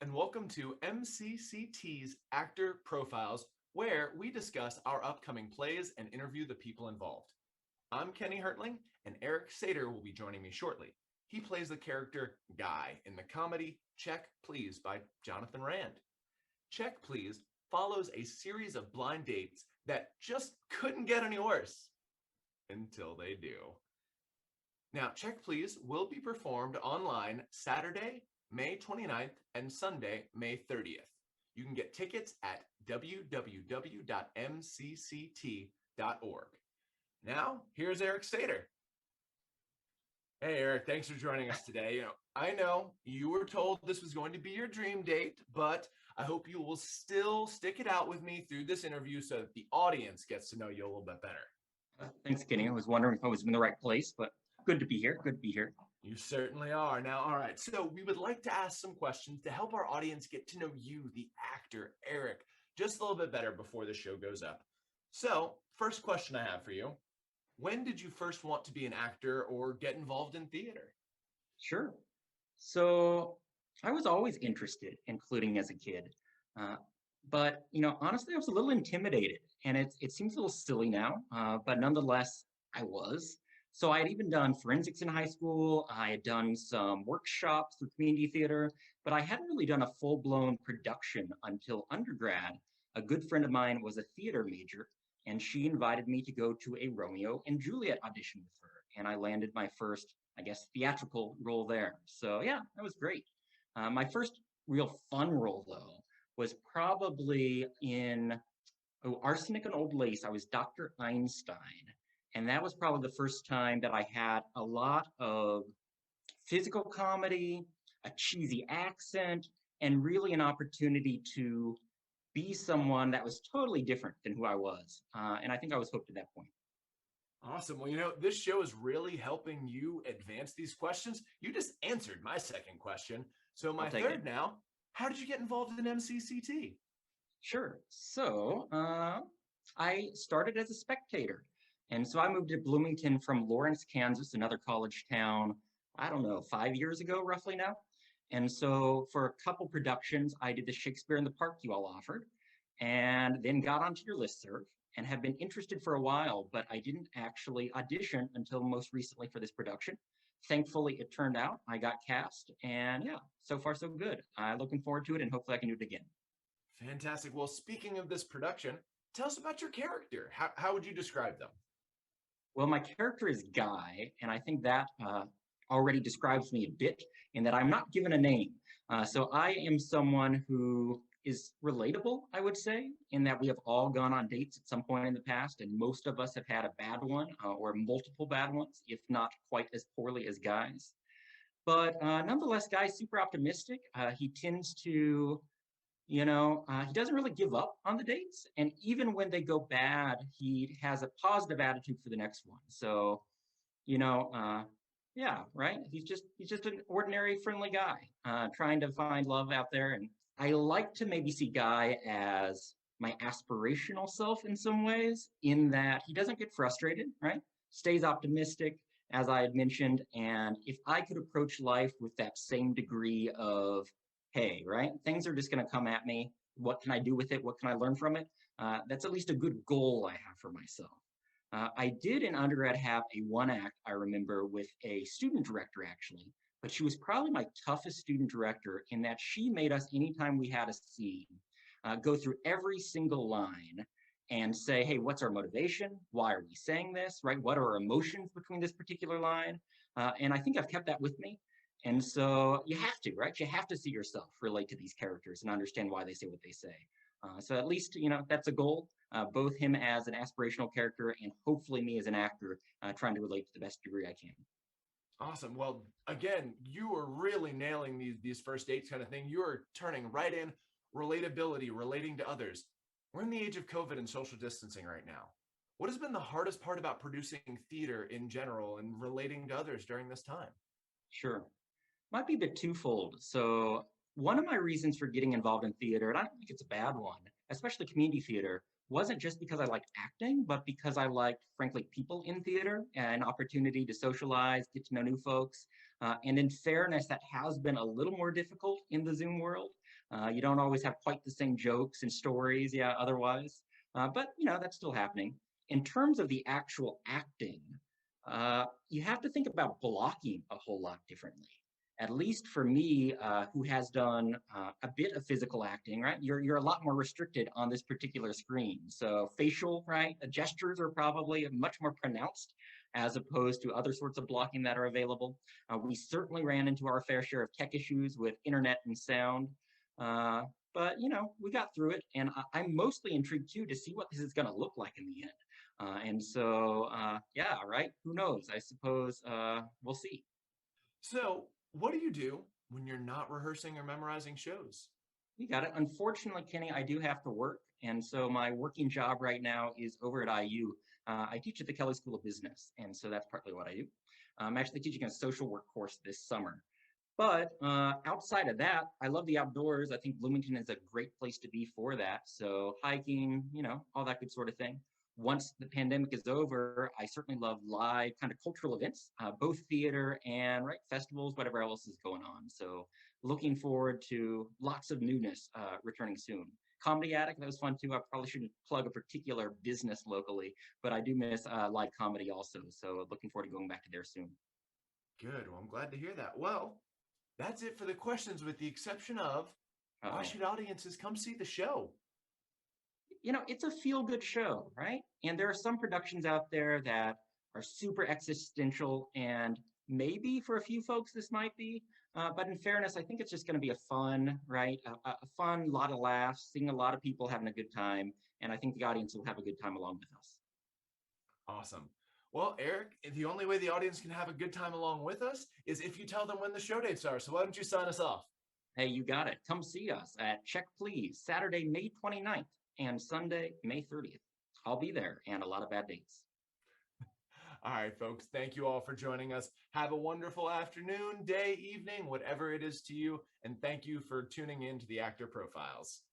and welcome to MCCT's Actor Profiles, where we discuss our upcoming plays and interview the people involved. I'm Kenny Hertling, and Eric Sater will be joining me shortly. He plays the character Guy in the comedy Check Please by Jonathan Rand. Check Please follows a series of blind dates that just couldn't get any worse until they do. Now, Check Please will be performed online Saturday, May 29th and Sunday, May 30th. You can get tickets at www.mcct.org. Now, here's Eric Sater. Hey, Eric, thanks for joining us today. I know you were told this was going to be your dream date, but I hope you will still stick it out with me through this interview so that the audience gets to know you a little bit better. Thanks, Kenny. I was wondering if I was in the right place, but good to be here. Good to be here. You certainly are. Now, all right, so we would like to ask some questions to help our audience get to know you, the actor, Eric, just a little bit better before the show goes up. So, first question I have for you. When did you first want to be an actor or get involved in theater? Sure. So I was always interested, including as a kid. But, honestly, I was a little intimidated, and it seems a little silly now, but nonetheless, I was. So I had even done forensics in high school. I had done some workshops through community theater, but I hadn't really done a full-blown production until undergrad. A good friend of mine was a theater major, and she invited me to go to a Romeo and Juliet audition with her. And I landed my first, theatrical role there. So yeah, that was great. My first real fun role, though, was probably in Arsenic and Old Lace. I was Dr. Einstein. And that was probably the first time that I had a lot of physical comedy, a cheesy accent, and really an opportunity to be someone that was totally different than who I was. And I think I was hooked at that point. Awesome. Well, this show is really helping you advance these questions. You just answered my second question. So my third now, how did you get involved in MCCT? Sure. So I started as a spectator. And so I moved to Bloomington from Lawrence, Kansas, another college town, 5 years ago, roughly now. And so for a couple productions, I did the Shakespeare in the Park you all offered, and then got onto your listserv and have been interested for a while, but I didn't actually audition until most recently for this production. Thankfully, it turned out I got cast, and yeah, so far so good. I'm looking forward to it, and hopefully I can do it again. Fantastic. Well, speaking of this production, tell us about your character. How would you describe them? Well, my character is Guy, and I think that already describes me a bit in that I'm not given a name. So I am someone who is relatable, I would say, in that we have all gone on dates at some point in the past, and most of us have had a bad one or multiple bad ones, if not quite as poorly as Guy's. But nonetheless, Guy's super optimistic. He tends to he doesn't really give up on the dates. And even when they go bad, he has a positive attitude for the next one. So, yeah, right. He's just an ordinary, friendly guy trying to find love out there. And I like to maybe see Guy as my aspirational self in some ways, in that he doesn't get frustrated, right? Stays optimistic, as I had mentioned. And if I could approach life with that same degree of, hey, right, things are just going to come at me. What can I do with it? What can I learn from it? That's at least a good goal I have for myself. I did in undergrad have a one act, I remember, with a student director, actually, but she was probably my toughest student director in that she made us, anytime we had a scene, go through every single line and say, hey, what's our motivation? Why are we saying this, right? What are our emotions between this particular line? And I think I've kept that with me. And so you have to, right? You have to see yourself relate to these characters and understand why they say what they say. So at least, that's a goal, both him as an aspirational character and hopefully me as an actor trying to relate to the best degree I can. Awesome. Well, again, you are really nailing these first dates kind of thing. You are turning right in relatability, relating to others. We're in the age of COVID and social distancing right now. What has been the hardest part about producing theater in general and relating to others during this time? Sure. Might be a bit twofold. So one of my reasons for getting involved in theater, and I don't think it's a bad one, especially community theater, wasn't just because I liked acting, but because I liked, frankly, people in theater and opportunity to socialize, get to know new folks. And in fairness, that has been a little more difficult in the Zoom world. You don't always have quite the same jokes and stories, yeah, otherwise. But that's still happening. In terms of the actual acting, you have to think about blocking a whole lot differently. At least for me, who has done a bit of physical acting, right? You're a lot more restricted on this particular screen. So facial, right? Gestures are probably much more pronounced as opposed to other sorts of blocking that are available. We certainly ran into our fair share of tech issues with internet and sound. But we got through it, and I'm mostly intrigued too to see what this is going to look like in the end. And so, yeah, right. Who knows? I suppose we'll see. So, what do you do when you're not rehearsing or memorizing shows? You got it. Unfortunately, Kenny, I do have to work. And so my working job right now is over at IU. I teach at the Kelley School of Business. And so that's partly what I do. I'm actually teaching a social work course this summer. But outside of that, I love the outdoors. I think Bloomington is a great place to be for that. So hiking, all that good sort of thing. Once the pandemic is over, I certainly love live kind of cultural events, both theater and right festivals, whatever else is going on. So looking forward to lots of newness returning soon. Comedy Attic, that was fun too. I probably shouldn't plug a particular business locally, but I do miss live comedy also. So looking forward to going back to there soon. Good. Well, I'm glad to hear that. Well, that's it for the questions, with the exception of why Uh-oh. should audiences come see the show? It's a feel good show, right? And there are some productions out there that are super existential, and maybe for a few folks this might be. But in fairness, I think it's just going to be a fun, right? A fun lot of laughs, seeing a lot of people having a good time. And I think the audience will have a good time along with us. Awesome. Well, Eric, the only way the audience can have a good time along with us is if you tell them when the show dates are. So why don't you sign us off? Hey, you got it. Come see us at Check Please, Saturday, May 29th and Sunday, May 30th. I'll be there, and a lot of bad dates. All right, folks, thank you all for joining us. Have a wonderful afternoon, day, evening, whatever it is to you. And thank you for tuning in to the Actor Profiles.